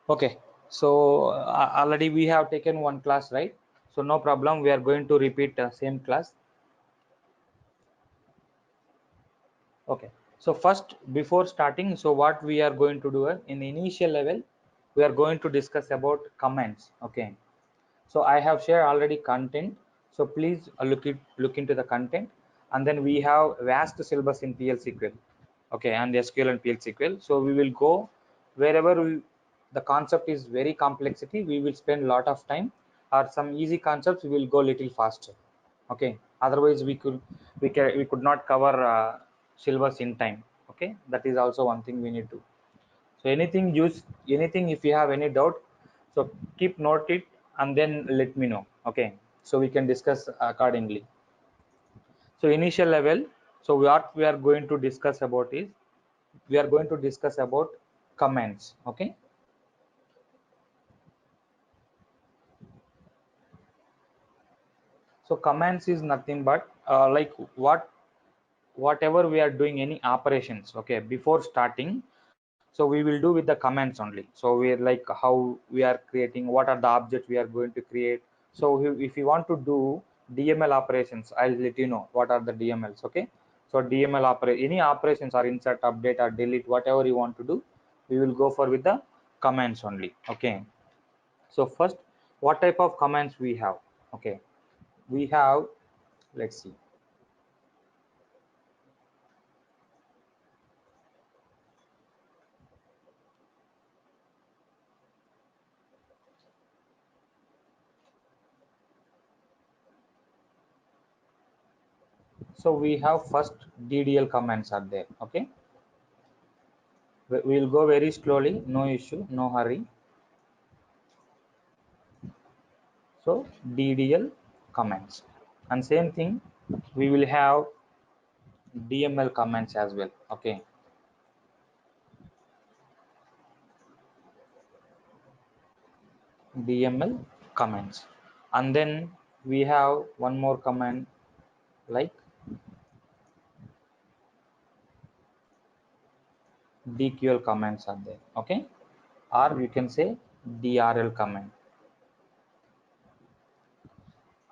Okay, so already we have taken one class, right? So no problem, we are going to repeat same class. Okay, so first before starting, so what we are going to do in the initial level, we are going to discuss about comments. Okay, so I have shared already content, so please look into the content. And then we have vast syllabus in PL/SQL, okay, and SQL and PL/SQL. So we will go wherever the concept is very complexity, we will spend a lot of time, or some easy concepts we will go little faster. Okay, otherwise we could not cover syllabus in time. Okay, that is also one thing we need to. So anything, if you have any doubt, so keep note it and then let me know. Okay, so we can discuss accordingly. So initial level, so what we are going to discuss about is, we are going to discuss about comments. Okay, so comments is nothing but like whatever we are doing, any operations, okay, before starting, so we will do with the comments only. So we are like how we are creating, what are the objects we are going to create. So if you want to do DML operations, I'll let you know what are the DMLs. Okay, so DML any operations are insert, update, or delete, whatever you want to do, we will go for with the comments only. Okay, so first, what type of comments we have? Okay, we have, let's see. So we have first DDL comments are there. Okay, we'll go very slowly, no issue, no hurry. So DDL comments, and same thing we will have DML comments as well. Okay, DML comments, and then we have one more command like DQL comments are there. Okay, or you can say DRL comment,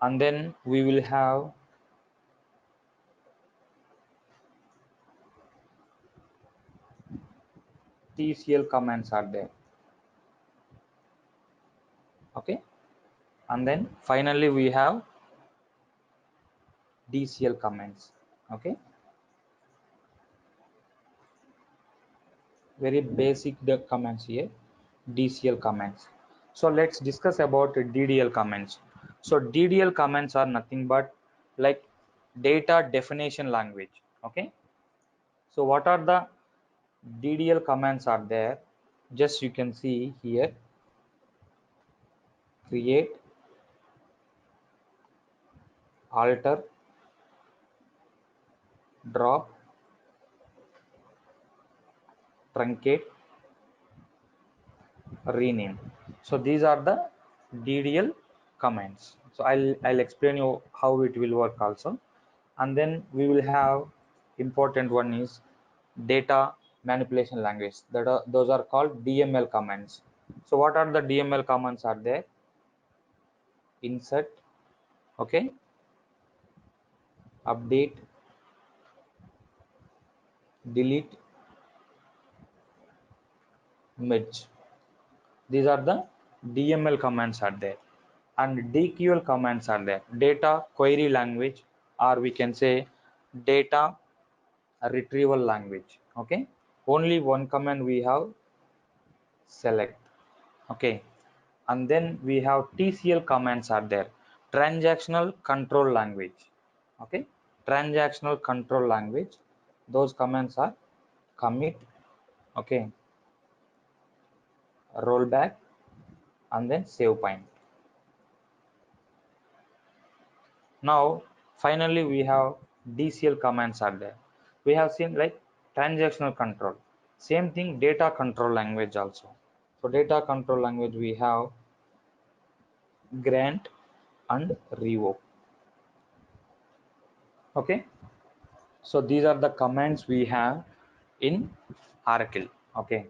and then we will have TCL comments are there. Okay, and then finally we have DCL comments. Okay, very basic the comments here, DCL comments. So let's discuss about DDL comments. So DDL comments are nothing but like data definition language. Okay, so what are the DDL commands are there? Just you can see here: create, alter, drop, truncate, rename. So these are the DDL commands. So I'll explain you how it will work also. And then we will have important one is data manipulation language, those are called DML commands. So what are the DML commands are there? Insert, okay, update, delete, merge. These are the DML commands are there. And DQL commands are there: data query language, or we can say data retrieval language. Okay, only one command we have: select. Okay, and then we have TCL commands are there: transactional control language. Okay, transactional control language, those commands are commit, okay, rollback, and then save point. Now finally we have DCL commands are there. We have seen like transactional control, same thing, data control language also. So data control language we have grant and revoke. Okay, so these are the commands we have in Oracle. Okay,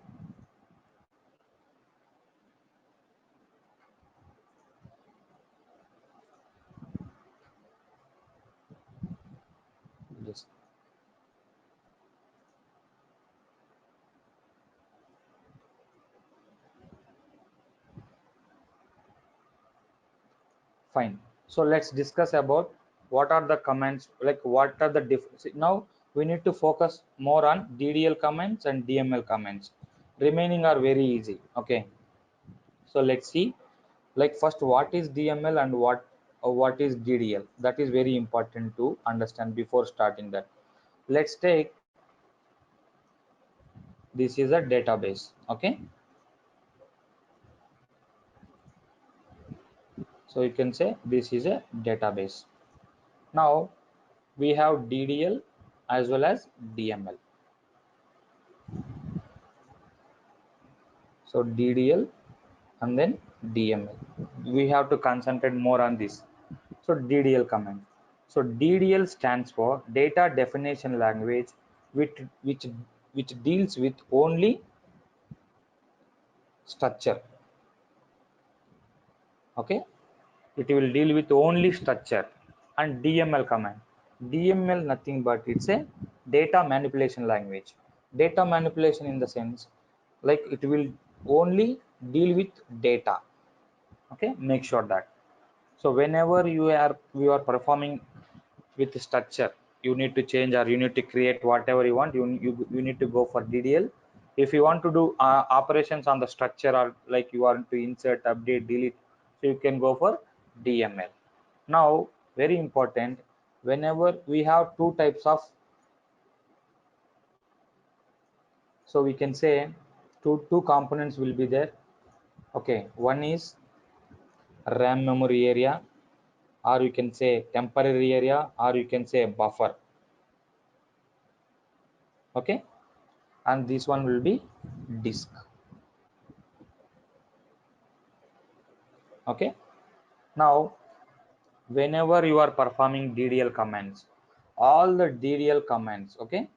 Fine. So let's discuss about what are the commands, like what are the difference. Now we need to focus more on DDL commands and DML commands. Remaining are very easy. Okay. So let's see. Like first, what is DML and what is DDL? That is very important to understand before starting that. Let's take this is a database. Okay. So you can say this is a database. Now we have DDL as well as DML. So DDL and then DML. We have to concentrate more on this. So DDL command. So DDL stands for data definition language, which deals with only structure. Okay, it will deal with only structure. And DML command. DML nothing but it's a data manipulation language. Data manipulation in the sense like it will only deal with data. Okay, make sure that. So whenever you are performing with structure, you need to change or you need to create whatever you want. You need to go for DDL. If you want to do operations on the structure, or like you want to insert, update, delete, so you can go for DML. Now, very important. Whenever we have two types of, so we can say two components will be there. Okay, one is RAM memory area, or you can say temporary area, or you can say buffer. Okay, and this one will be disk. Okay, now whenever you are performing DDL commands, all the DDL commands, okay,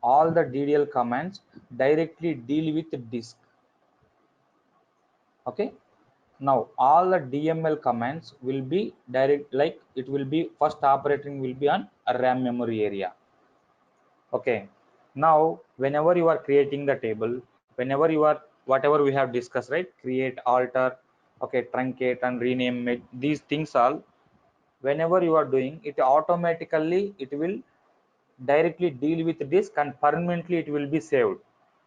all the DDL commands directly deal with disk. Okay, now all the DML commands will be direct, like it will be first operating will be on a RAM memory area. Okay, now whenever you are creating the table, whenever you are whatever we have discussed, right, create, alter, okay, truncate and rename it, these things all whenever you are doing it, automatically it will directly deal with disk and permanently it will be saved.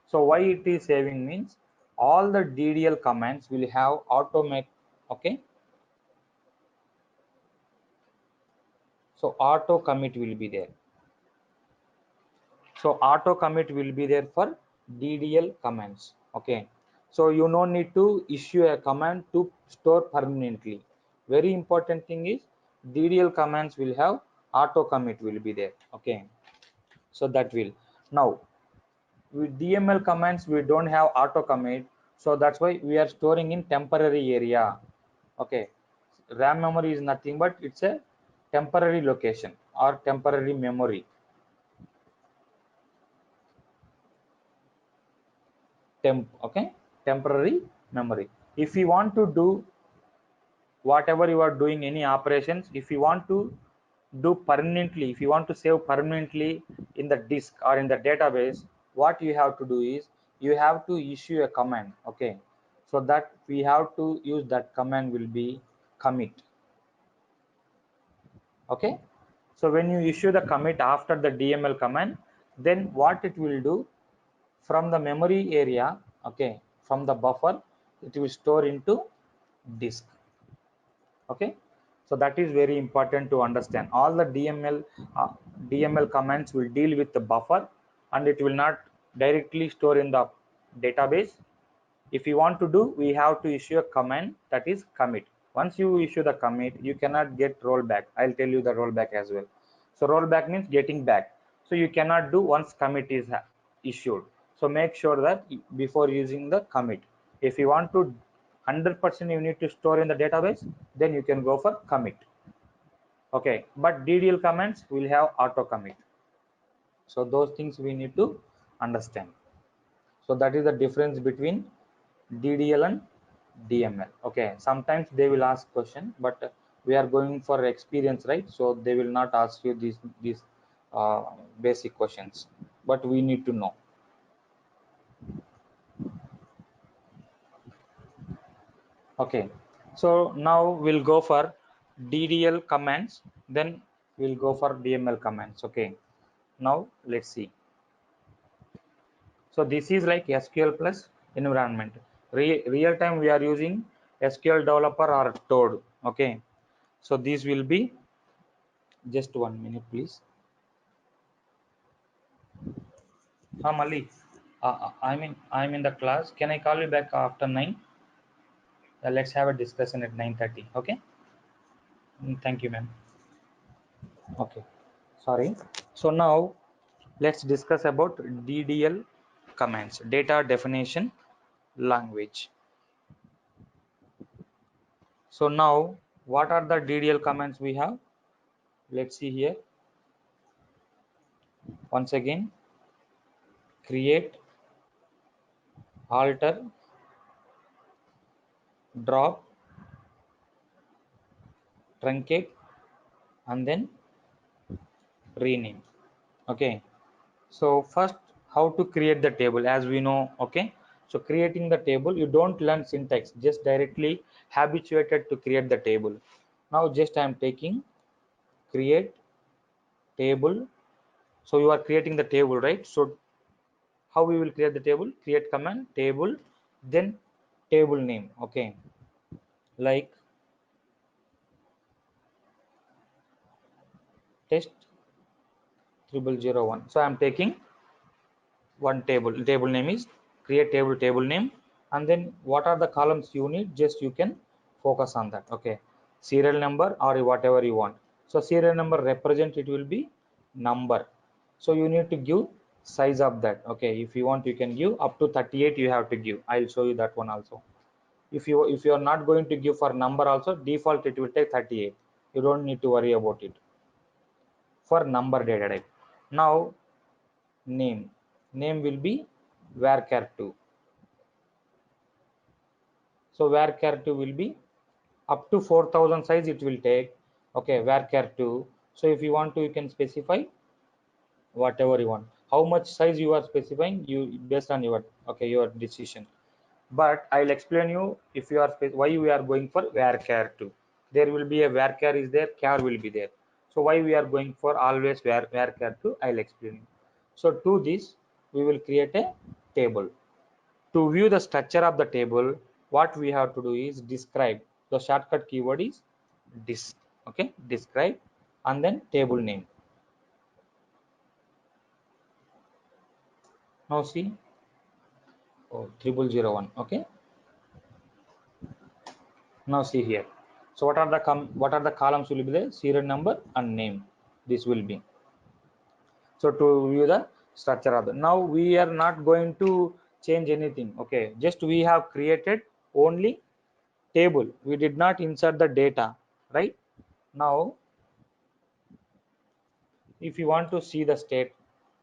So why it is saving means all the DDL commands will have automate. Okay, so auto commit will be there. So auto commit will be there for DDL commands. Okay, so you no need to issue a command to store permanently. Very important thing is DDL commands will have auto commit will be there. Okay, so that will. Now with DML commands we don't have auto commit, so that's why we are storing in temporary area. Okay, RAM memory is nothing but it's a temporary location or temporary memory. Okay, temporary memory. If you want to do whatever you are doing any operations, if you want to do permanently, if you want to save permanently in the disk or in the database, what you have to do is you have to issue a command. Okay, so that we have to use that command will be commit. Okay, so when you issue the commit after the DML command, then what it will do, from the memory area, okay, from the buffer, it will store into disk. Okay, so that is very important to understand. All the DML commands will deal with the buffer and it will not directly store in the database. If you want to do, we have to issue a command, that is commit. Once you issue the commit, you cannot get rollback. I'll tell you the rollback as well. So rollback means getting back, so you cannot do once commit is issued. So make sure that before using the commit, if you want to 100% you need to store in the database, then you can go for commit. Okay, but DDL commands will have auto commit. So those things we need to understand. So that is the difference between DDL and DML. Okay, sometimes they will ask question, but we are going for experience, right? So they will not ask you these basic questions, but we need to know. Okay, so now we'll go for DDL commands, then we'll go for DML commands. Okay, now let's see. So this is like SQL plus environment. Real time we are using SQL developer or Toad. Okay, so this will be, just 1 minute please. Mali, I'm in the class. Can I call you back after 9? Let's have a discussion at 9:30. Okay. Thank you, ma'am. Okay. Sorry. So now let's discuss about DDL commands, data definition language. So now what are the DDL commands we have? Let's see here. Once again, create, alter, drop, truncate, and then rename. Okay. So first, how to create the table, as we know. Okay, so creating the table, you don't learn syntax, just directly habituated to create the table. Now just I am taking create table. So you are creating the table, right? So how we will create the table? Create command table, then table name. Okay, like test 0001. So I am taking one table. Table name is create table, table name, and then what are the columns you need, just you can focus on that. Okay, serial number or whatever you want. So serial number represent, it will be number, so you need to give size of that. Okay, if you want, you can give up to 38, you have to give. I'll show you that one also. If you are not going to give for number also, default it will take 38. You don't need to worry about it for number data type. Now name will be varchar2. So varchar2 will be up to 4000 size it will take. Okay, varchar2. So if you want to, you can specify whatever you want. How much size you are specifying, you based on your, okay, your decision. But I'll explain you, if you are why we are going for varchar2. There will be a varchar is there, char will be there. So why we are going for always varchar2, I'll explain you. So to this, we will create a table. To view the structure of the table, what we have to do is describe. The shortcut keyword is dis. Okay, describe, and then table name. Now see, 0001. Okay. Now see here. So what are the columns will be there? Serial number and name. This will be. So to view the structure of the, now we are not going to change anything. Okay, just we have created only table. We did not insert the data, right? Now if you want to see the state,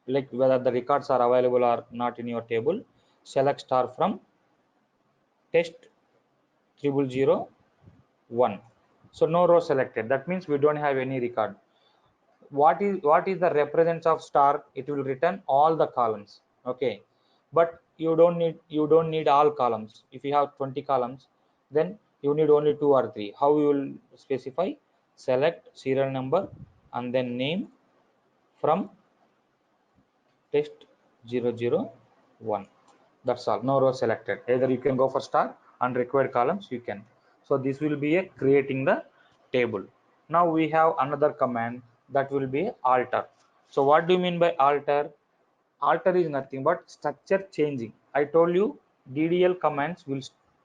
like whether the records are available or not in your table, select star from test 0001. So no row selected, that means we don't have any record. What is the represents of star? It will return all the columns. Okay, but you don't need all columns. If you have 20 columns, then you need only 2 or 3. How you will specify? Select serial number and then name from test 001. That's all, no row selected. Either you can go for star and required columns you can. So this will be a creating the table. Now we have another command that will be alter. So what do you mean by alter? Alter is nothing but structure changing. I told you DDL commands will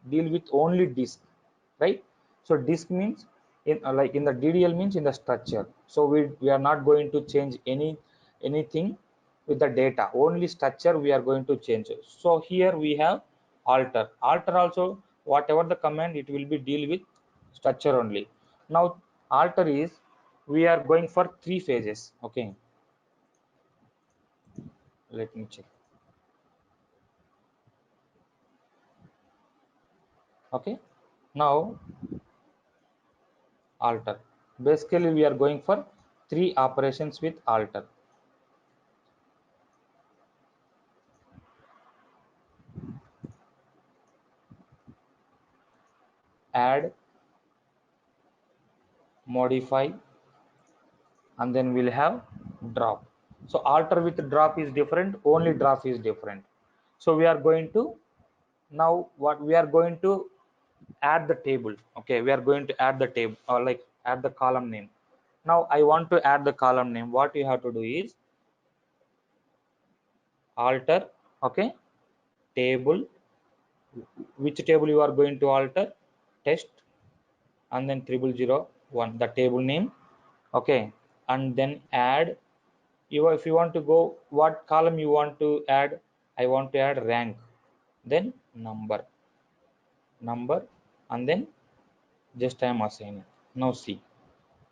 deal with only disk, right? So disk means in like in the DDL means in the structure. So we are not going to change anything with the data, only structure we are going to change. So here we have alter also, whatever the command, it will be deal with structure only. Now alter is, we are going for 3 phases. Okay, let me check. Okay, now alter, basically we are going for 3 operations with alter. Add, modify, and then we'll have drop. So alter with drop is different, only drop is different. So we are going to, now what we are going to add the table. Okay, we are going to add the table, or like add the column name. Now I want to add the column name. What you have to do is alter, okay, table. Which table you are going to alter? Test, and then 0001, the table name. Okay, and then add, you, if you want to go, what column you want to add? I want to add rank, then number, and then just I am assigning. Now see,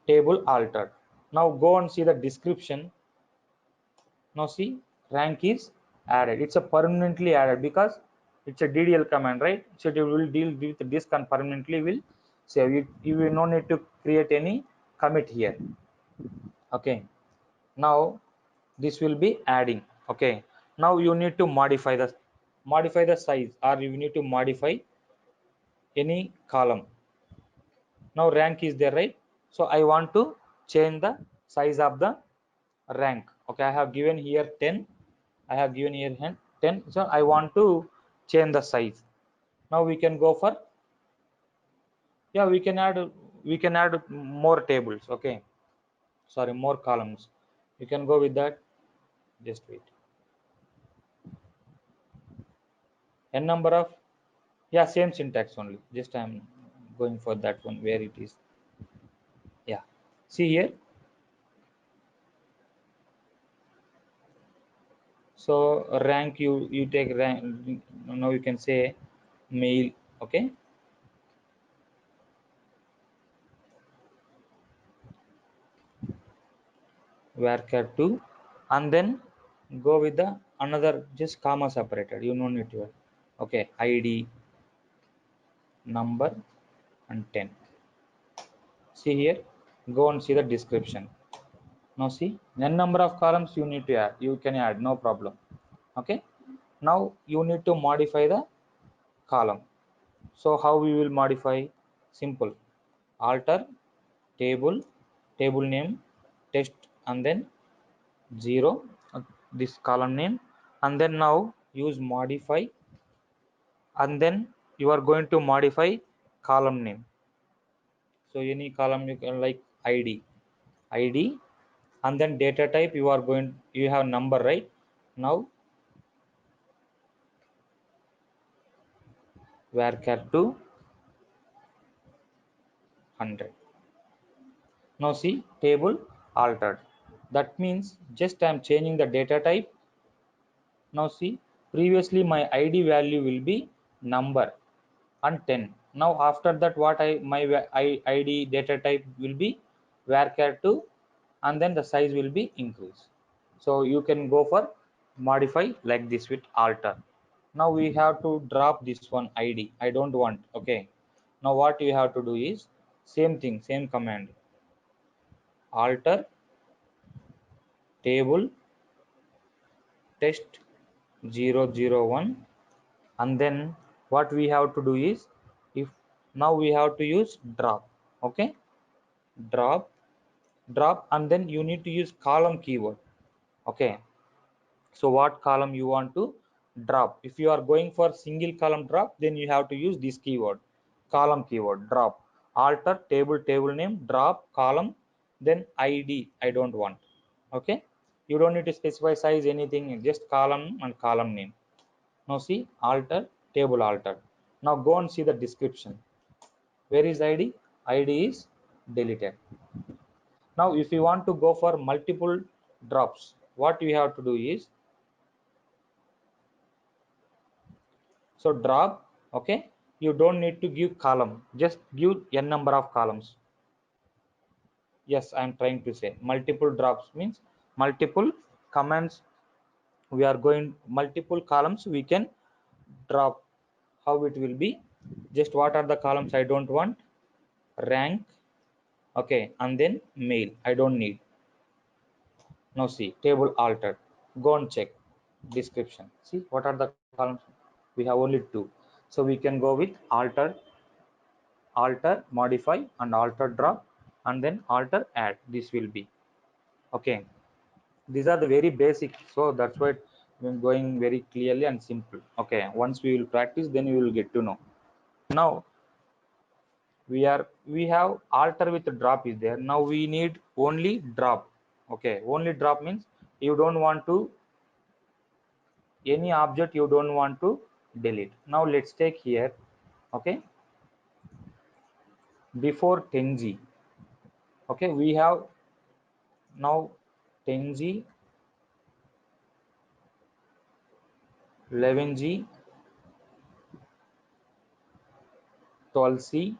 table altered. Now go and see the description. Now see, rank is added. It's a permanently added because it's a DDL command, right? So it will deal with disk and permanently will save it. You will no need to create any commit here. Okay. Now this will be adding. Okay. Now you need to modify the size, or you need to modify any column. Now rank is there, right? So I want to change the size of the rank. Okay, I have given here 10. I have given here 10. So I want to change the size. Now we can go for, yeah, we can add more tables. Okay, sorry, more columns. You can go with that. Just wait. N number of, yeah, same syntax only. Just I'm going for that one where it is. Yeah, see here. So rank, you take rank. Now you can say male. Okay, varchar 2, and then go with the another just comma separated. You don't need to. Okay, id, number, and 10. See here, go and see the description. Now see, n number of columns you need to add, you can add, no problem. Okay, now you need to modify the column. So how we will modify? Simple, alter table name test, and then 0, this column name, and then now use modify, and then you are going to modify column name. So any column you can, like id, and then data type you are going, you have number, right? Now varchar 2 100. Now see, table altered. That means just I am changing the data type. Now see, previously my id value will be number and 10. Now after that, what my id data type will be varchar 2, and then the size will be increased. So you can go for modify like this with alter. Now we have to drop this one id, I don't want. Okay, now what you have to do is same thing, same command, alter table test 001, and then what we have to do is, if now we have to use drop. Okay, drop, and then you need to use column keyword. Okay, so what column you want to drop? If you are going for single column drop, then you have to use this keyword, column keyword, drop. Alter table name, drop column, then id I don't want. Okay, you don't need to specify size, anything, just column and column name. Now see, alter table altered. Now go and see the description. Where is id? Id is deleted. Now if you want to go for multiple drops, what you have to do is, so drop, okay, you don't need to give column, just give n number of columns. Yes, I am trying to say multiple drops means multiple commands. We are going multiple columns we can drop. How it will be, just what are the columns I don't want? Rank, okay, and then mail I don't need. Now see, table altered. Go and check description. See what are the columns? We have only 2. So we can go with alter, modify, and alter drop. and then alter add. This will be okay. These are the very basic, so that's why I'm going very clearly and simple. Okay, once we will practice, then you will get to know. Now we have alter with drop is there. Now we need only drop. Okay, only drop means you don't want to any object, you don't want to delete. Now let's take here. Okay, before 10G. Okay, we have now 10G, 11G, 12C,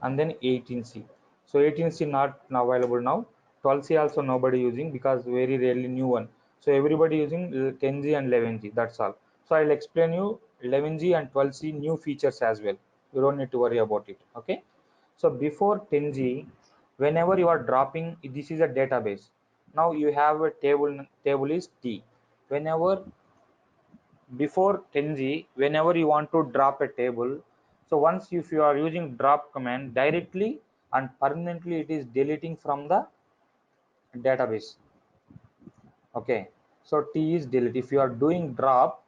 and then 18C. So 18C not available now. 12C also nobody using because very rarely new one. So everybody using 10G and 11G. That's all. So I'll explain you 11G and 12C new features as well. You don't need to worry about it. Okay. So before 10G, whenever you are dropping, this is a database. Now you have a table. Table is T. Whenever before 10G, whenever you want to drop a table, so once if you are using drop command directly and permanently, it is deleting from the database. Okay, so T is delete. If you are doing drop,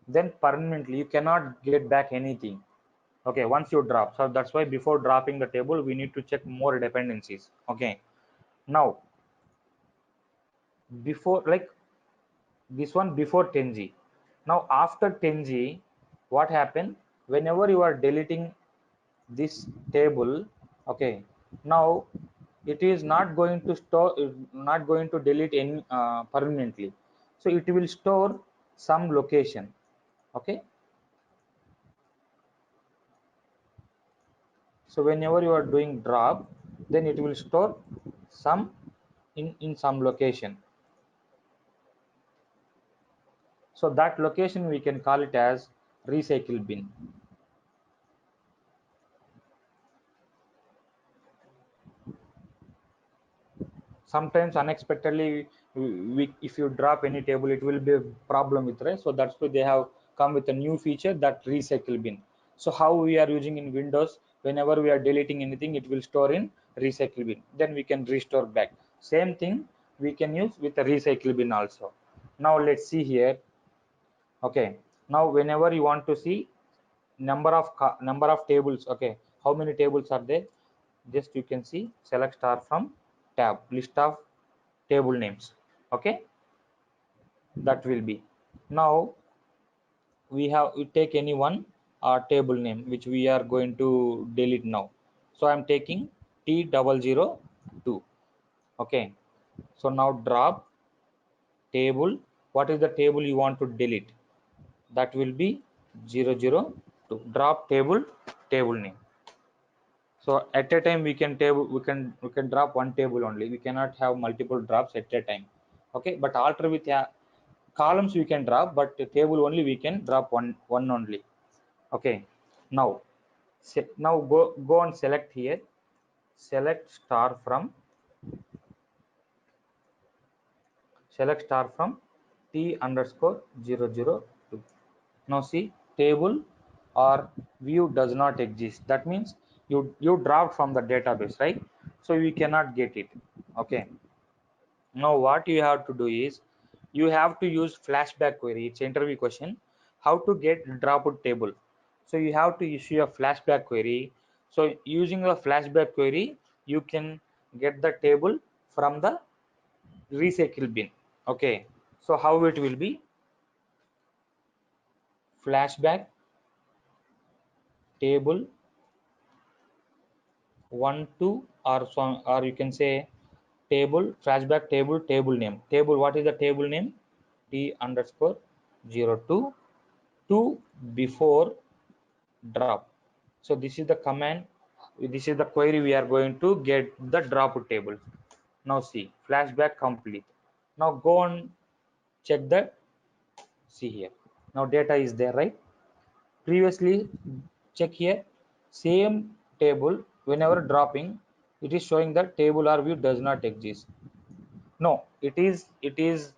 then permanently you cannot get back anything. Okay, once you drop, so that's why before dropping the table we need to check more dependencies. Okay, now before like this one before 10G. Now after 10G, what happened? Whenever you are deleting this table, okay, now it is not going to store, not going to delete any permanently. So it will store some location. Okay, so whenever you are doing drop, then it will store some in some location. So that location we can call it as recycle bin. Sometimes unexpectedly if you drop any table, it will be a problem with, right? So that's why they have come with a new feature, that recycle bin. So how we are using in Windows, whenever we are deleting anything, it will store in recycle bin, then we can restore back. Same thing we can use with the recycle bin also. Now let's see here. Okay, now whenever you want to see number of tables, okay, how many tables are there, just you can see select star from tab, list of table names. Okay, that will be. Now we take any one table name which we are going to delete now. So I'm taking T002. Okay, so now drop table. What is the table you want to delete? That will be 002. Drop table name. So at a time we can drop one table only. We cannot have multiple drops at a time. Okay, but alter with columns we can drop, but the table only we can drop one only. Okay, now go and select here. Select star from T underscore 002. Now see, table or view does not exist. That means you dropped from the database, right? So we cannot get it. Okay, now what you have to do is you have to use flashback query. It's interview question. How to get dropped table? So you have to issue a flashback query. So using a flashback query, you can get the table from the recycle bin. Okay. So how it will be? Flashback table 1 2, or some, or you can say table flashback table name. Table, what is the table name? T underscore 02 to before drop. So this is the command, this is the query we are going to get the drop table. Now see, flashback complete. Now go and check that. See here, now data is there, right? Previously check here, same table, whenever dropping, it is showing that table or view does not exist. No, it is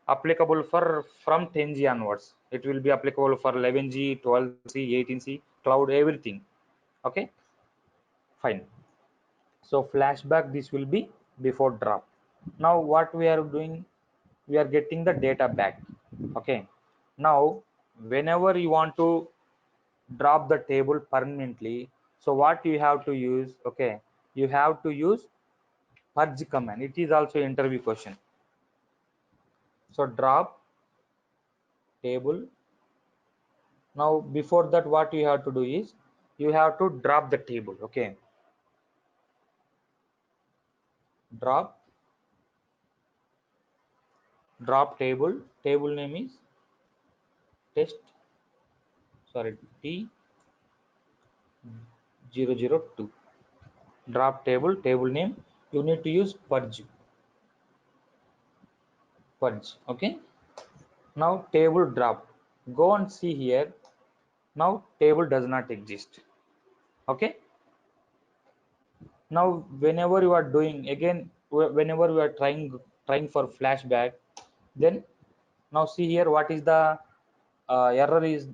applicable for from 10G onwards. It will be applicable for 11G, 12C, 18C, cloud, everything. Okay, fine. So flashback, this will be before drop. Now what we are doing, we are getting the data back. Okay, now whenever you want to drop the table permanently, so what you have to use, okay, you have to use purge command. It is also interview question. So drop table. Now before that, what you have to do is you have to drop the table. Okay, drop table. Table name is test, sorry, T002. Drop table, table name, you need to use purge. Okay, now table drop, go and see here. Now table does not exist. Okay, now whenever you are doing again, whenever you are trying for flashback, then now see here what is the error is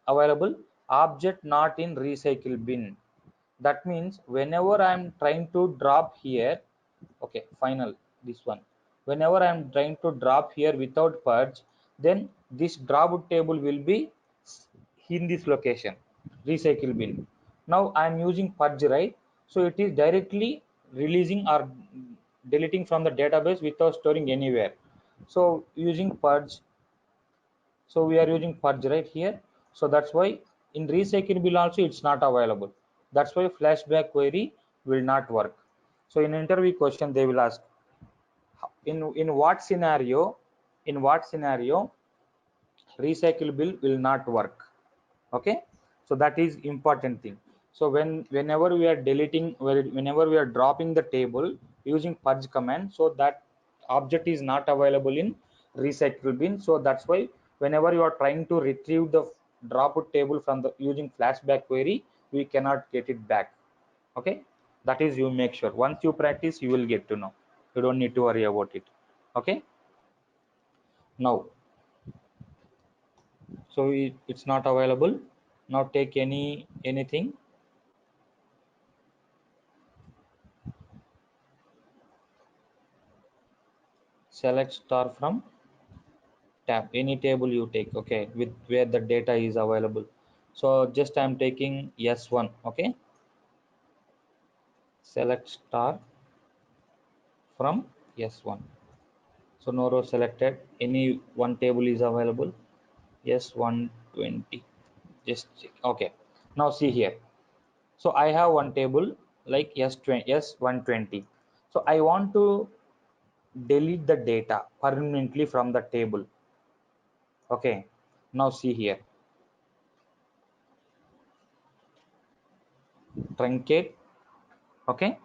available: object not in recycle bin. That means whenever I am trying to drop here, okay, final, this one, whenever I am trying to drop here without purge, then this drop table will be in this location, recycle bin. Now I am using purge, right? So it is directly releasing or deleting from the database without storing anywhere. So using purge, so we are using purge right here. So that's why in recyclable also it's not available. That's why flashback query will not work. So in interview question they will ask, in what scenario, in what scenario recyclable will not work. Okay, so that is important thing. So whenever we are deleting, whenever we are dropping the table using purge command, so that object is not available in recycle bin. So that's why whenever you are trying to retrieve the drop table from the using flashback query, we cannot get it back. Okay, that is, you make sure once you practice you will get to know, you don't need to worry about it. Okay, now so it's not available. Now take anything, select star from tab, any table you take, okay, with where the data is available. So just I'm taking S1. Okay, select star from S1. So no row selected, any one table is available, S120. Just check. Okay, now see here. So I have one table like S120. So I want to delete the data permanently from the table. Okay, now see here, truncate. Okay,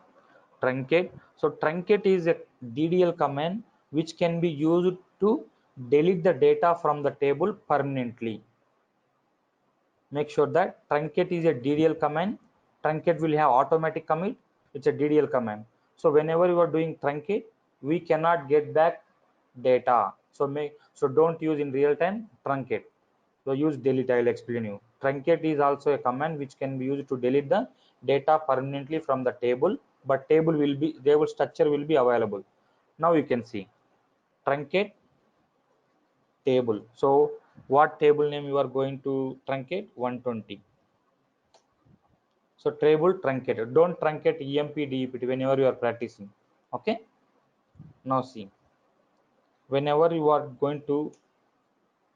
truncate. So truncate is a DDL command which can be used to delete the data from the table permanently. Make sure that truncate is a DDL command. Truncate will have automatic commit. It's a DDL command. So whenever you are doing truncate, we cannot get back data. So don't use in real time truncate. So use delete. I will explain you. Truncate is also a command which can be used to delete the data permanently from the table, but table structure will be available. Now you can see truncate table. So what table name you are going to truncate? 120. So table truncated. Don't truncate EMP DEPT whenever you are practicing. Okay. Now see, whenever you are going to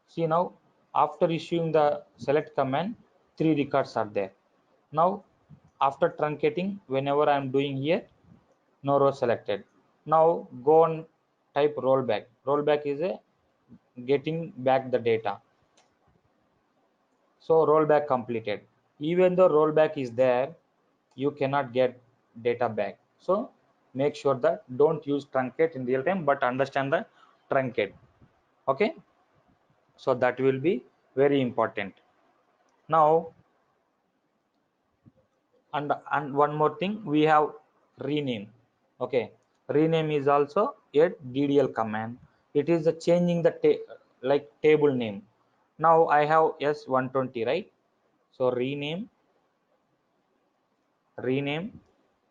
see, now after issuing the select command, 3 records are there. Now after truncating, whenever I am doing here, no row selected. Now go and type rollback. Rollback is a getting back the data. So rollback completed. Even though rollback is there, you cannot get data back. So make sure that don't use truncate in real time, but understand the truncate. Okay, so that will be very important. Now and one more thing, we have rename. Okay, rename is also a DDL command. It is the changing the like table name. Now I have S120, right? So rename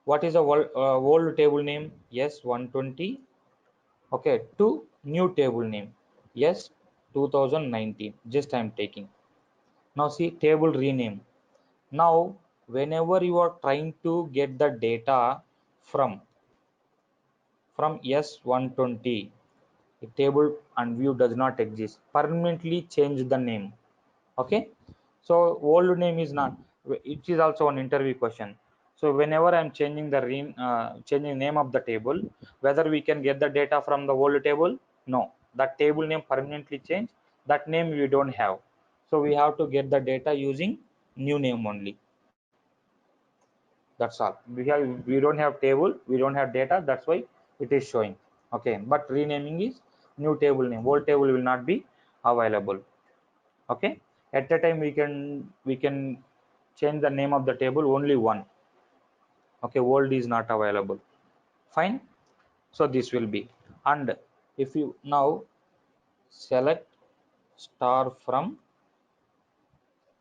What is the old table name? Yes, 120. Okay, to new table name. Yes, 2019. Just I am taking. Now see table rename. Now whenever you are trying to get the data from S120, a table and view does not exist. Permanently change the name. Okay, so old name is not. It is also an interview question. So whenever I'm changing the changing name of the table, whether we can get the data from the old table? No, that table name permanently changed. That name we don't have. So we have to get the data using new name only. That's all. We don't have table, we don't have data. That's why it is showing. Okay, but renaming is new table name. Old table will not be available. Okay, at a time we can change the name of the table only one. Okay, old is not available. Fine. So this will be, and if you now select star from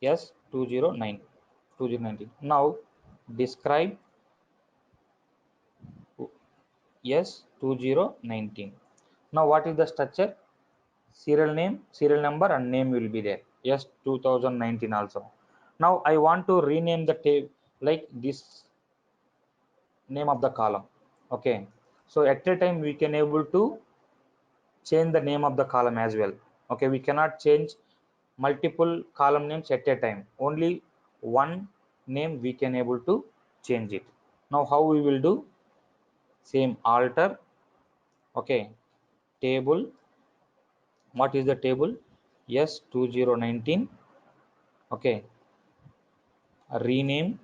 S209 2019. Now describe S2019. Now what is the structure? Serial name, serial number, and name will be there. Yes, 2019 also. Now I want to rename the table like this, name of the column. Okay, so at a time we can able to change the name of the column as well. Okay, we cannot change multiple column names at a time. Only one name we can able to change it. Now how we will do? Same, alter. Okay, table. What is the table? Yes, 2019. Okay, rename,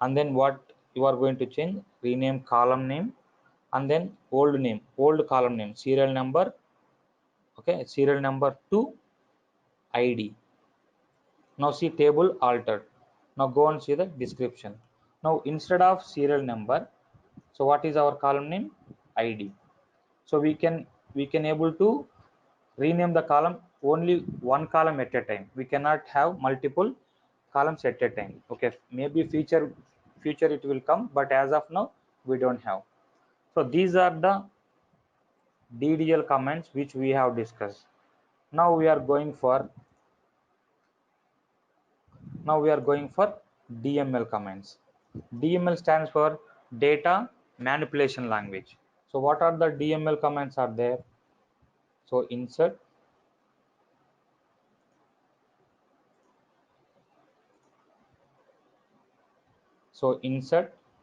and then what you are going to change? Rename column name, and then old name, old column name, serial number. Okay, serial number to id. Now see table altered. Now go and see the description. Now instead of serial number, so what is our column name? id. So we can able to rename the column only one column at a time. We cannot have multiple columns at a time. Okay, maybe future it will come, but as of now we don't have. So these are the DDL commands which we have discussed. Now we are going for DML commands. DML stands for data manipulation language. So what are the DML commands are there? So insert,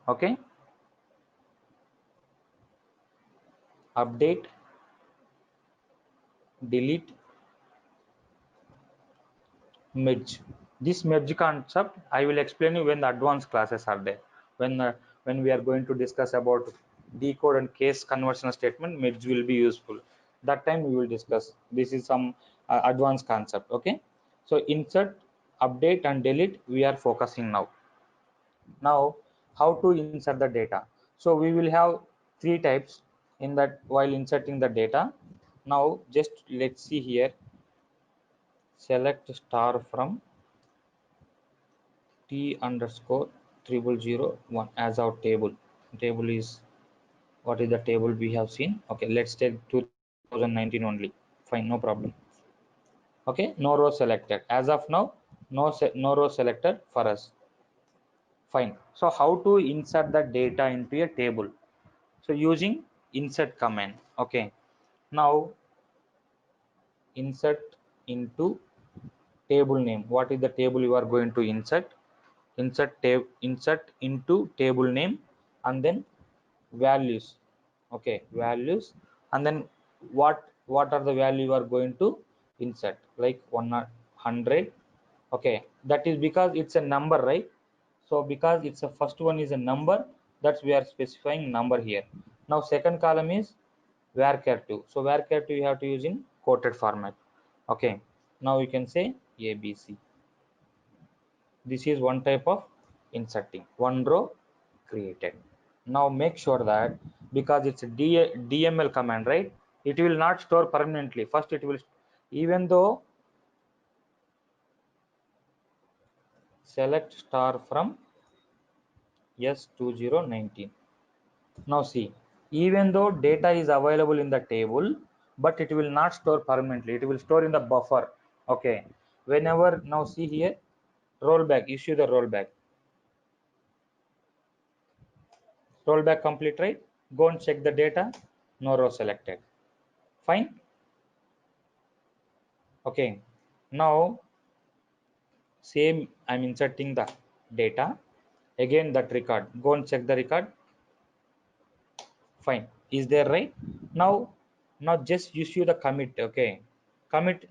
okay, update, delete, merge. This merge concept I will explain you when the advanced classes are there. When we are going to discuss about decode and case conversion statement, merge will be useful. That time we will discuss. This is some advanced concept. Okay, so insert, update, and delete we are focusing now. Now how to insert the data? So we will have three types in that while inserting the data. Now just let's see here. Select star from T underscore 0001 as our table. Table is, what is the table we have seen? Okay, let's take 2019 only. Fine, no problem. Okay, no row selected as of now. No row selected for us. Fine. So how to insert the data into a table? So using insert command. Okay, now insert into table name. What is the table you are going to insert? Insert into table name, and then values. Okay, values, and then what are the value you are going to insert, like 100. Okay, that is because it's a number, right? So because it's a first one is a number, that's we are specifying number here. Now second column is varchar2. So varchar2 you have to use in quoted format. Okay, now you can say ABC. This is one type of inserting, one row created. Now make sure that, because it's a DML command, right? It will not store permanently. First it will, even though select star from S2019. Now see, even though data is available in the table, but it will not store permanently, it will store in the buffer. Okay, whenever, now see here, rollback, issue the rollback complete, right? Go and check the data, no row selected, fine. Okay, now same, I'm inserting the data, again that record, go and check the record, fine, is there, right? Now just issue the commit. Okay, commit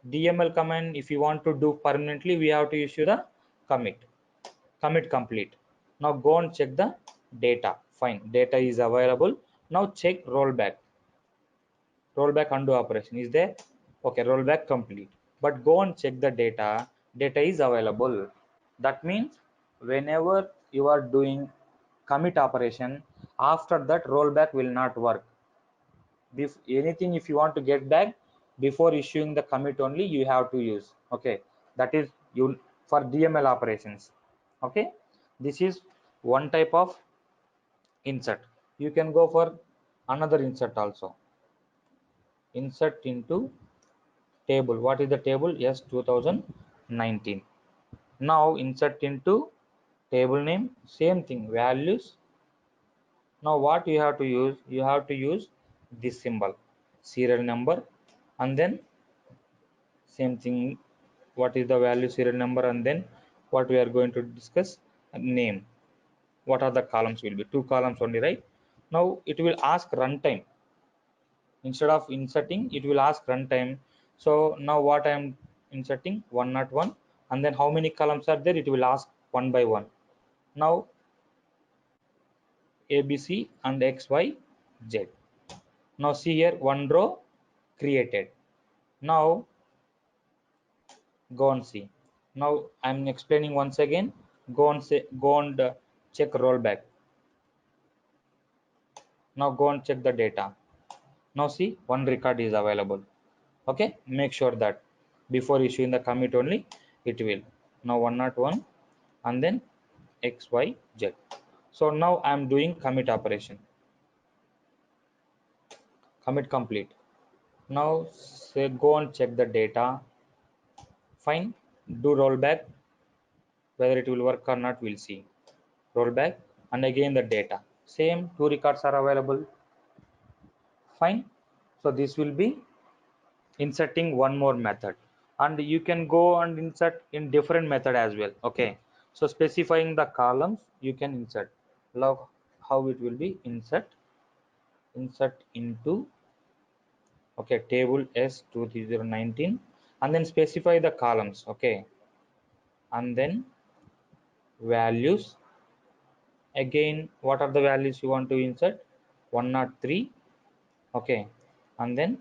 DML command, if you want to do permanently, we have to issue the commit complete. Now go and check the data, fine, data is available. Now check rollback undo operation is there. Okay, rollback complete, but go and check the data is available. That means whenever you are doing commit operation, after that rollback will not work. If anything, if you want to get back before issuing the commit only, you have to use. Okay, that is you for DML operations. Okay, this is one type of insert. You can go for another insert also. Insert into table. What is the table? Yes, 2019. Now insert into table name, same thing, values. Now what you have to use? You have to use this symbol, serial number, and then same thing, what is the value, serial number, and then what we are going to discuss, name. What are the columns? Will be two columns only, right? Now it will ask runtime. Instead of inserting, it will ask runtime. So now what I am inserting, 101, and then how many columns are there, it will ask one by one. Now ABC and XYZ. Now see here, one row created. Now go and see. Now I'm explaining once again. Go and check rollback. Now go and check the data. Now see, one record is available. Okay, make sure that before issuing the commit only, it will. Now 101 and then XYZ. So now I'm doing commit operation. Commit complete. Now say go and check the data. Fine. Do rollback. Whether it will work or not, we'll see. Rollback and again the data. Same, two records are available. Fine. So this will be inserting one more method, and you can go and insert in different method as well. Okay, so specifying the columns you can insert. Log how it will be insert into, okay, table S2019, and then specify the columns. Okay, and then values, again what are the values you want to insert, 103. Okay, and then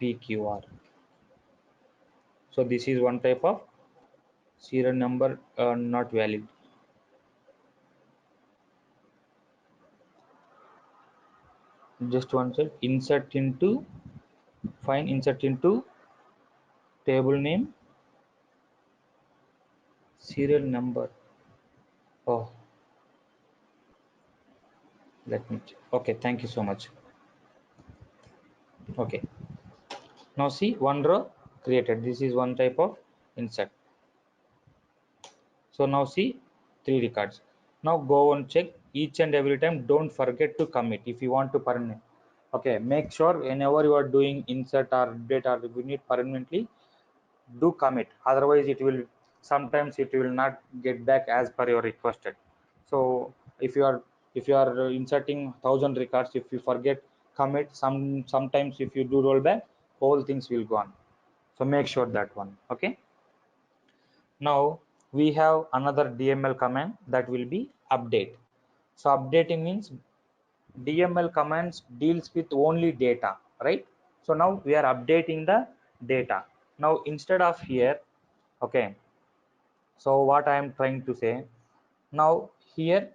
PQR. So this is one type of serial number not valid. Just one sec. Insert into, fine, insert into table name, serial number. Oh, let me check. Okay, thank you so much. Okay, now see, one row created. This is one type of insert. So now see, three records. Now go and check each and every time. Don't forget to commit if you want to permanent. Okay, make sure whenever you are doing insert or update or you need permanently, do commit. Otherwise it will, sometimes it will not get back as per your requested. So if you are inserting 1,000 records, if you forget commit, sometimes if you do rollback, all things will go on. So make sure that one. Okay, now we have another DML command, that will be update. So updating means DML commands deals with only data, right? So now we are updating the data. Now instead of here, okay, so what I am trying to say, now here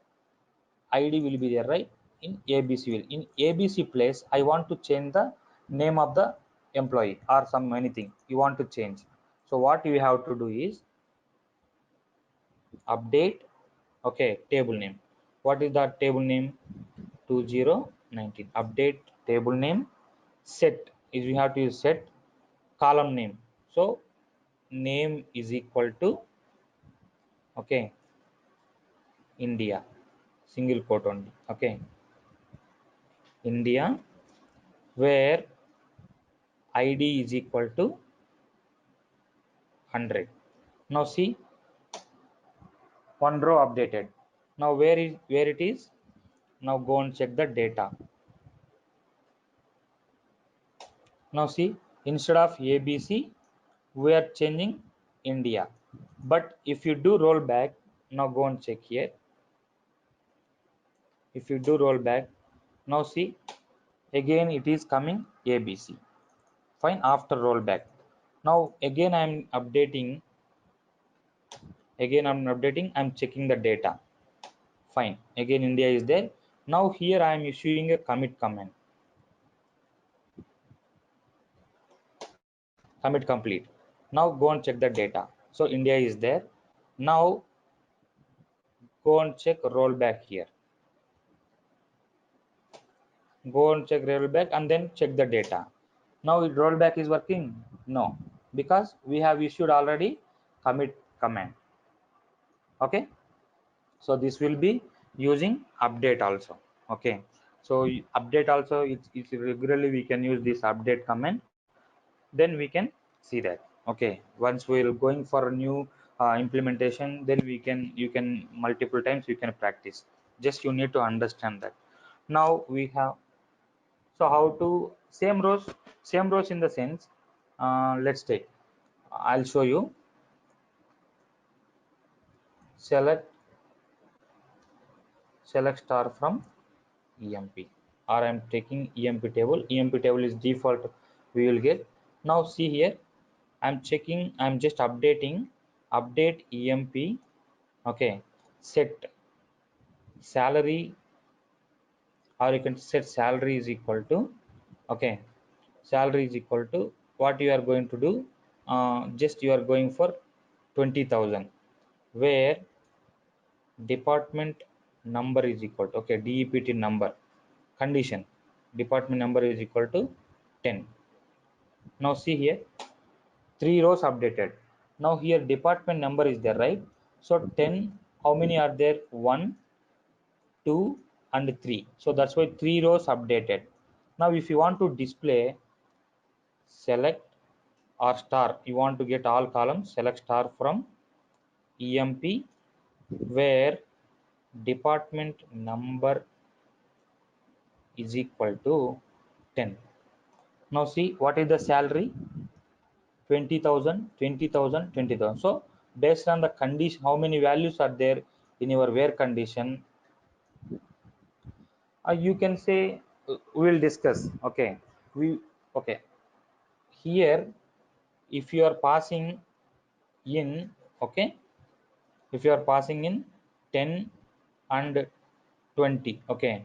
ID will be there, right? In ABC will, in ABC place, I want to change the name of the employee or some anything you want to change. So what you have to do is update, okay, table name. What is the table name? 2019. Update table name. Set is we have to use set. Column name. So name is equal to, okay, India, single quote only, okay, India, where ID is equal to 100. Now see, one row updated. Now where it is? Now go and check the data. Now see, instead of ABC, we are changing India. But if you do roll back, now go and check here. If you do roll back, now see, again it is coming ABC. Fine, after rollback. Now again I'm checking the data. Fine, again India is there. Now here I am issuing a commit command. Commit complete. Now go and check the data. So India is there. Now go and check rollback here. Go and check rollback and then check the data. Now rollback is working? No, because we have issued already commit command. Okay, so this will be using update also. Okay, so update also, it's regularly we can use this update command. Then we can see that. Okay, once we're going for a new implementation, then you can multiple times you can practice. Just you need to understand that. Now we have, so how to same rows in the sense, let's take, I'll show you. Select star from EMP, or I'm taking EMP table. EMP table is default we will get. Now see here, I'm checking, I'm just update EMP. Okay, set salary, or you can set salary is equal to, okay, salary is equal to what you are going to do, just you are going for 20,000, where department number is equal to, okay, DEPT number, condition department number is equal to 10. Now see here, 3 rows updated. Now here department number is there, right? So 10, how many are there? 1, 2 and 3. So that's why 3 rows updated. Now if you want to display select or star, you want to get all columns, select star from EMP, where department number is equal to 10. Now see, what is the salary? 20,000, 20,000, 20,000. So based on the condition, how many values are there in your where condition, you can say, we'll discuss. Okay, okay, here if you are passing in, okay, if you are passing in 10 and 20, okay,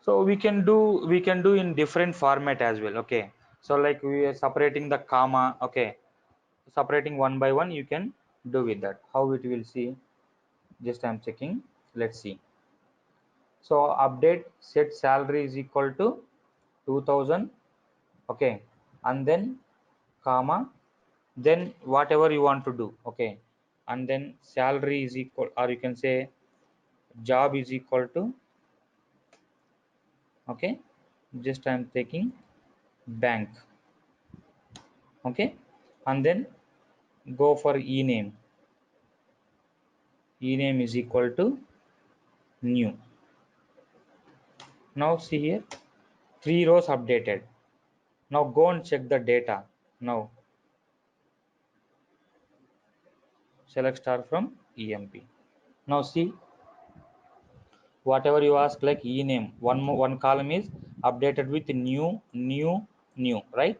so we can do in different format as well. Okay, so like we are separating the comma, okay, separating one by one, you can do with that. How it will see, just I'm checking, let's see. So update set salary is equal to 2000, okay, and then comma, then whatever you want to do, okay, and then salary is equal, or you can say job is equal to, okay, just I'm taking bank, okay, and then go for ename is equal to new. Now see here, 3 rows updated. Now go and check the data. Now select star from EMP. Now see, whatever you ask, like ename, one column is updated with new, right?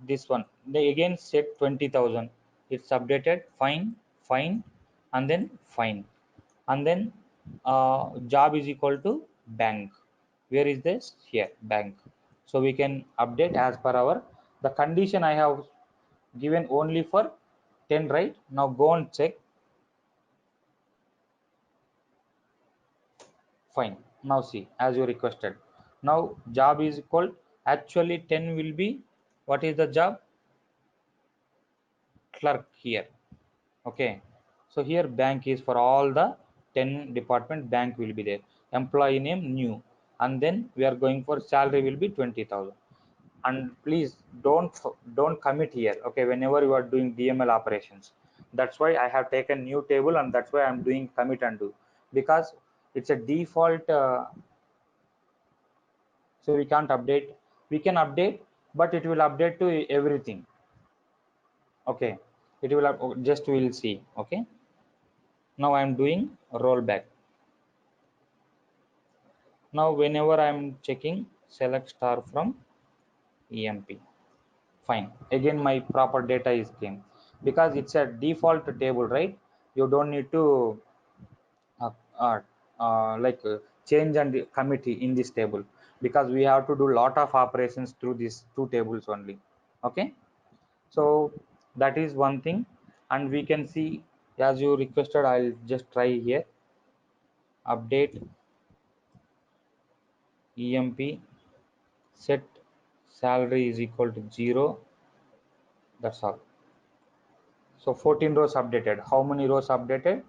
This one they again set 20,000, it's updated, fine, and then fine, and then job is equal to bank. Where is this? Here, bank. So we can update as per our, the condition I have given only for 10, right? Now go and check. Fine. Now see, as you requested. Now job is equal, actually 10 will be, what is the job? Clerk here. Okay. So here bank is for all the 10 department, bank will be there. Employee name new. And then we are going for salary will be 20,000. And please don't commit here, okay, whenever you are doing DML operations. That's why I have taken new table, and that's why I'm doing commit undo, because it's a default, so we can't update. We can update, but it will update to everything. Okay, it will just, we'll see. Okay, now I'm doing rollback. Now whenever I'm checking, select star from EMP. Fine, again my proper data is came, because it's a default table, right? You don't need to uh, uh, change and commit in this table, because we have to do lot of operations through these two tables only. Okay, so that is one thing. And we can see, as you requested, I'll just try here, update EMP, set salary is equal to 0. That's all. So 14 rows updated. How many rows updated?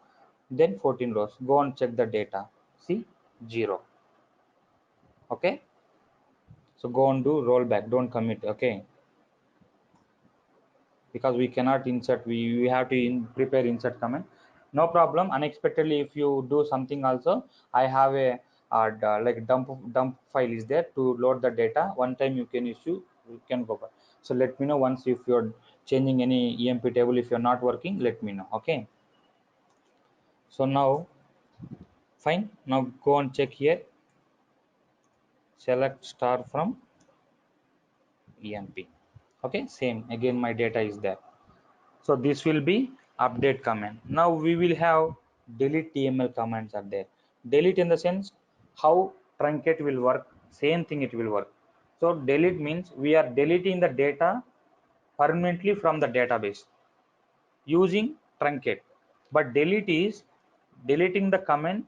Then 14 rows. Go and check the data. See, 0. Okay. So go and do rollback. Don't commit. Okay. Because we cannot insert. We have to prepare insert command. No problem. Unexpectedly, if you do something also, I have a like dump file is there to load the data. One time you can issue. You can go back. So let me know once if you're changing any EMP table. If you're not working, let me know. Okay. So now, fine. Now go and check here. Select star from EMP. Okay, same. Again, my data is there. So this will be update command. Now we will have delete TML commands are there. Delete in the sense how truncate will work. Same thing it will work. So delete means we are deleting the data permanently from the database using truncate. But delete is deleting the command,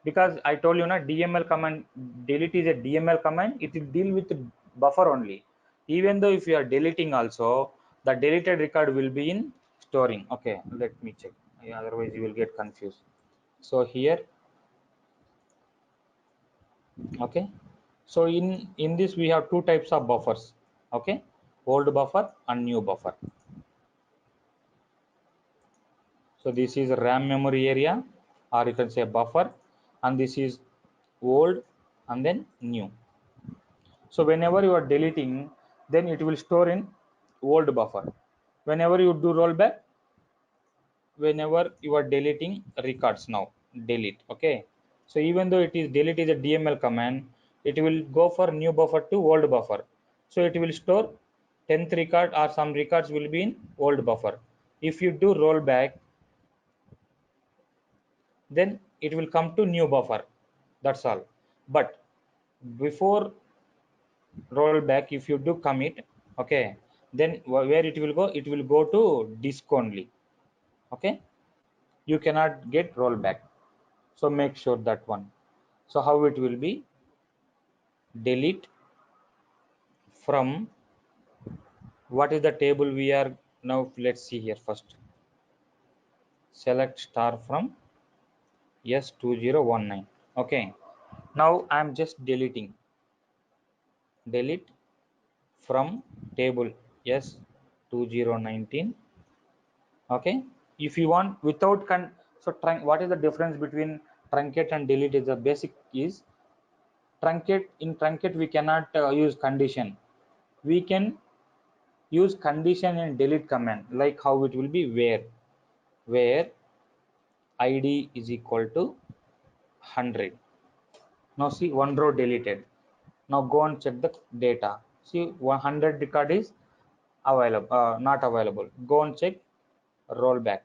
because I told you na, DML command, delete is a DML command. It will deal with buffer only. Even though if you are deleting also, the deleted record will be in storing. Okay, let me check. Yeah, otherwise you will get confused. So here, okay. So in this we have two types of buffers. Okay, old buffer and new buffer. So this is RAM memory area, or you can say buffer, and this is old and then new. So whenever you are deleting, then it will store in old buffer. Whenever you do rollback, whenever you are deleting records, now delete. Okay. So even though it is delete is a DML command, it will go for new buffer to old buffer. So it will store 10th record, or some records will be in old buffer. If you do rollback, then it will come to new buffer. That's all. But before rollback, if you do commit, okay, then where it will go? It will go to disk only. Okay, you cannot get rollback. So make sure that one. So how it will be? Delete from, what is the table we are now? Let's see here first. Select star from S2019. Okay, now I'm just deleting. Delete from table S2019. Okay, if you want without so what is the difference between truncate and delete? Is the basic is truncate. In truncate we cannot use condition. We can use condition in delete command, like how it will be, where id is equal to 100. Now see, one row deleted. Now go and check the data. See, 100 record is available, not available. Go and check rollback.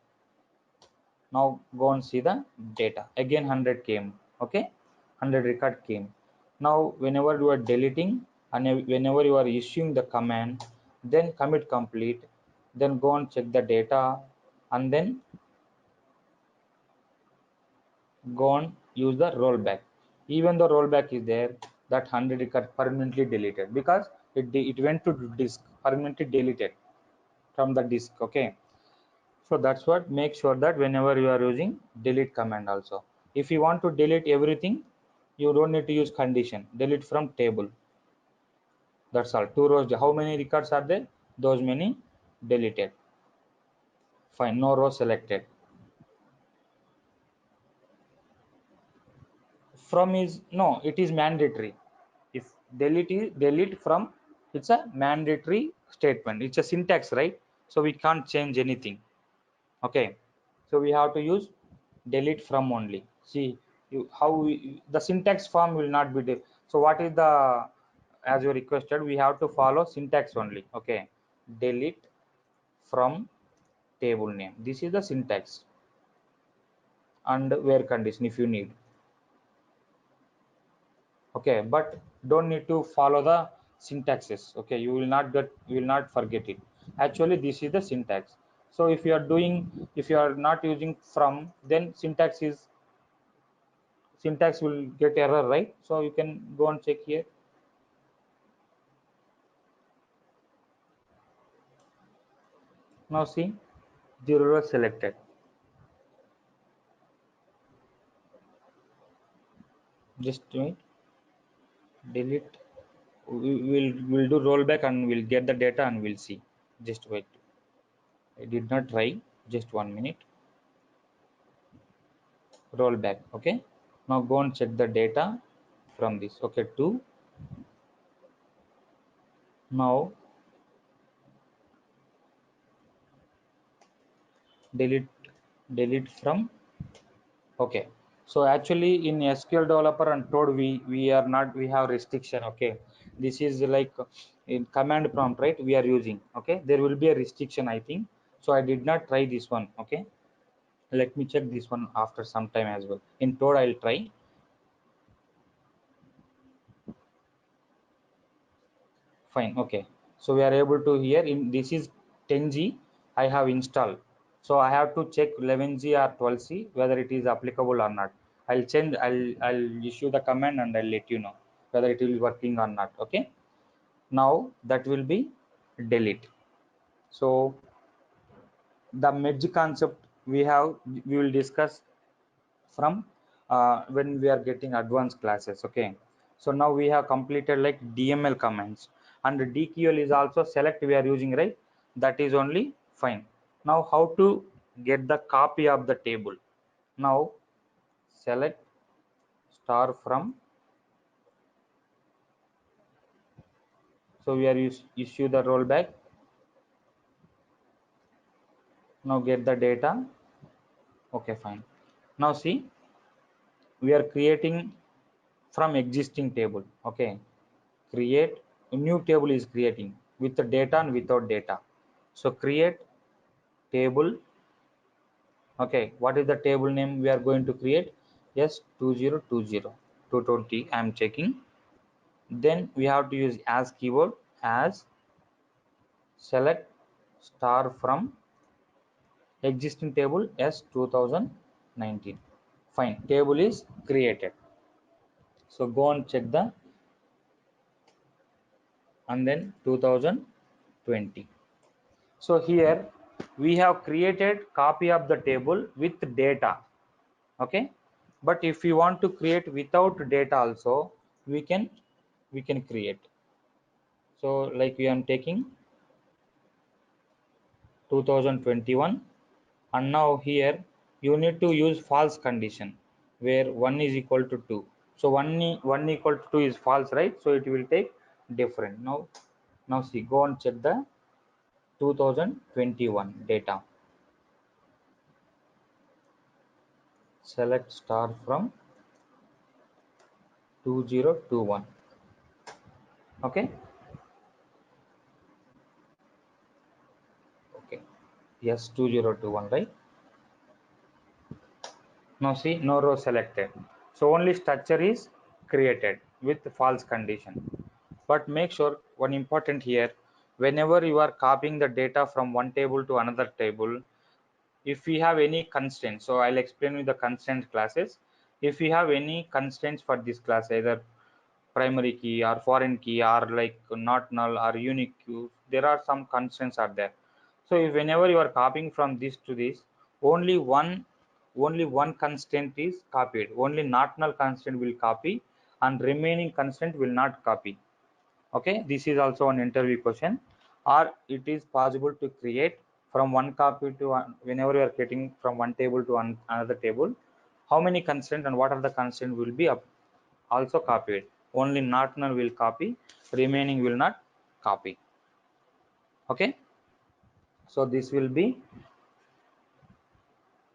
Now go and see the data. Again 100 came. Okay, 100 record came. Now whenever you are deleting and whenever you are issuing the command, then commit complete, then go and check the data, and then go and use the rollback. even though rollback is there, that 100 got permanently deleted because it went to disk, permanently deleted from the disk. Okay, so that's what, make sure that whenever you are using delete command also, if you want to delete everything, you don't need to use condition, delete from table. That's all. Two rows, how many records are there? Those many deleted. Fine, no row selected. From is, no, it is mandatory. If delete is delete from, it's a mandatory statement. It's a syntax, right? So we can't change anything. Okay, so we have to use delete from only. See, the syntax form will not be so what is the, as you requested, we have to follow syntax only. Okay, delete from table name, this is the syntax, and where condition if you need. Okay, but don't need to follow the syntaxes. Okay, you will not forget it. Actually this is the syntax. So if you are doing, if you are not using from, then syntax will get error, right? So you can go and check here. Now see, 0 was selected. Just wait, delete, we'll do rollback and we'll get the data and we'll see. Just wait, I did not try. Just 1 minute. Rollback. Okay, now go and check the data from this. Okay, 2. Now delete from. Okay, so actually in SQL developer and Toad, we are not, we have restriction. Okay, this is like in command prompt, right? We are using. Okay, there will be a restriction, I think. So I did not try this one. Okay, let me check this one after some time as well. In Toad I'll try. Fine. Okay, so we are able to hear in, this is 10G I have installed. So I have to check 11G or 12C whether it is applicable or not. I'll change, I'll issue the command and I'll let you know whether it will be working or not. Okay, now that will be delete. So the merge concept we will discuss from when we are getting advanced classes. Okay, so now we have completed like DML commands, and DQL is also select we are using, right? That is only fine. Now how to get the copy of the table? Now select star from, so we are issue the rollback. Now get the data. Okay, fine. Now see, we are creating from existing table. Okay, create a new table is creating with the data and without data. So create table. Okay, what is the table name we are going to create? Yes, 2020 220 I am checking. Then we have to use as keyword, as select star from existing table as 2019. Fine, table is created. So go and check the, and then 2020. So here we have created copy of the table with data. Okay, but if you want to create without data also, we can create. So like we am taking 2021, and now here you need to use false condition where 1 is equal to 2. So 1 equal to 2 is false, right? So it will take different. Now see, go and check the 2021 data. Select star from 2021. Okay, okay, yes, 2021, right? Now see, no row selected. So only structure is created with false condition. But make sure one important here, whenever you are copying the data from one table to another table, if we have any constraints, so I'll explain you the constraint classes. if you have any constraints for this class, either primary key or foreign key or like not null or unique queue, there are some constraints are there. So if whenever you are copying from this to this, only one constraint is copied, only not null constraint will copy and remaining constraint will not copy. Okay, this is also an interview question. Or it is possible to create from one copy to whenever you are getting from one table to another table, how many constraints and what are the constraints will be also copied. Only not null will copy, remaining will not copy. Okay, so this will be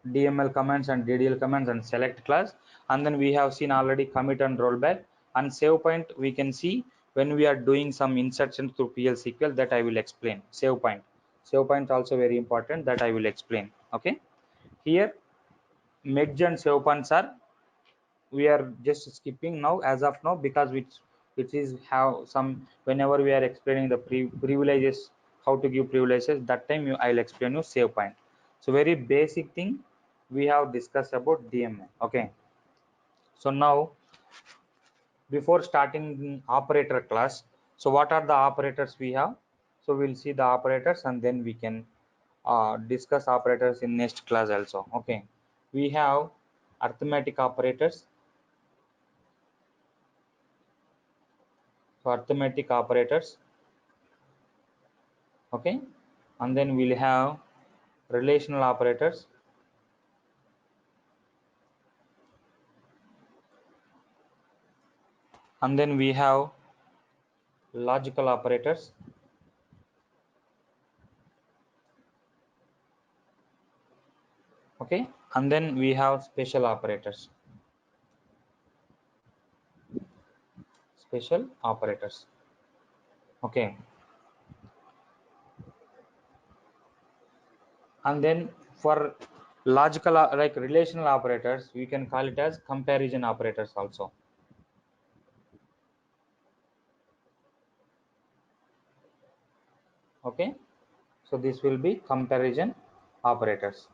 DML commands and DDL commands and select class. And then we have seen already commit and rollback and save point. We can see when we are doing some insertion through PL/SQL, that I will explain. Save point also very important, that I will explain. Okay, here merge and save points are, we are just skipping now as of now, because which is have some, whenever we are explaining the privileges, how to give privileges, that time I'll explain you save point. So very basic thing we have discussed about DMA. Okay, so now before starting operator class, so what are the operators we have? So we'll see the operators and then we can discuss operators in next class also. Okay, we have arithmetic operators. So arithmetic operators, okay, and then we'll have relational operators, and then we have logical operators, okay, and then we have special operators, okay, and then for logical like relational operators, we can call it as comparison operators also. Okay, so this will be comparison operators.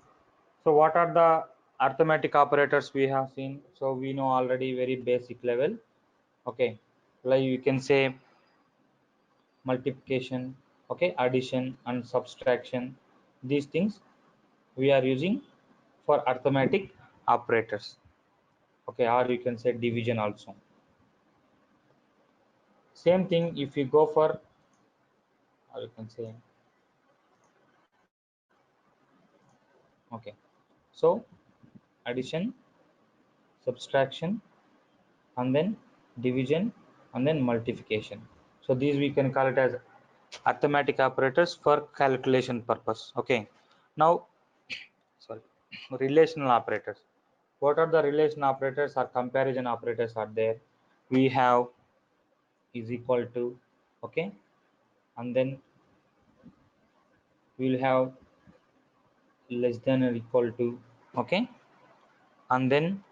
So what are the arithmetic operators we have seen? So we know already very basic level. Okay, like you can say multiplication, okay, addition and subtraction, these things we are using for arithmetic operators. Okay, or you can say division also. Same thing if you go for, or you can say, okay, so addition, subtraction, and then division, and then multiplication. So these we can call it as arithmetic operators for calculation purpose. Okay, now sorry, relational operators. What are the relation operators or comparison operators are there? We have is equal to, okay, and then we will have less than or equal to, okay, and then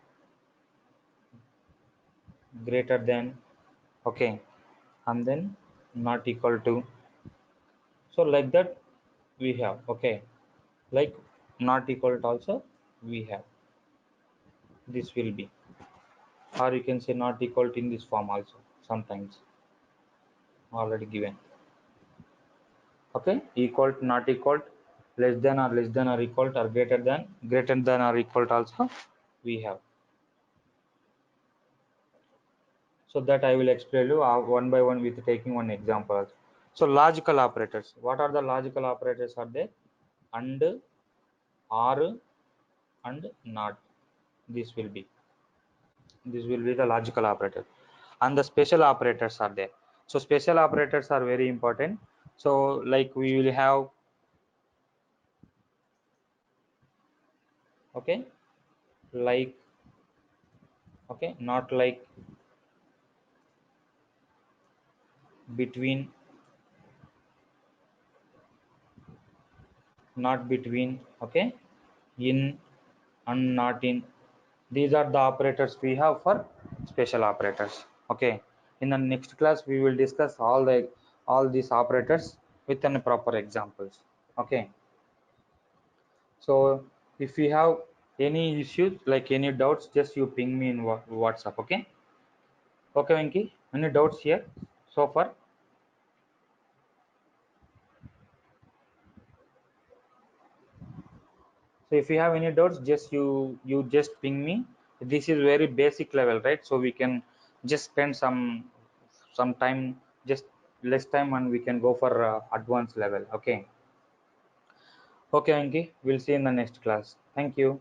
greater than, okay, and then not equal to. So like that we have, okay, like not equal to also we have, this will be, or you can say not equal to in this form also sometimes already given. Okay, equal to, not equal to, less than or equal to, or greater than or equal to also we have. So that I will explain you one by one with taking one example. So logical operators, what are the logical operators are there? And, or, and not, this will be, the logical operator. And the special operators are there. So special operators are very important. So like we will have, okay, like, okay, not like, between, not between, okay, in and not in, these are the operators we have for special operators. Okay, in the next class we will discuss all these operators with an proper examples. Okay, so if we have Any issues, like any doubts, just you ping me in WhatsApp. Okay. Okay, Venki. Any doubts here so far? So if you have any doubts, just you just ping me. This is very basic level, right? So we can just spend some time, just less time, and we can go for advanced level. Okay. Okay, Venki. We'll see you in the next class. Thank you.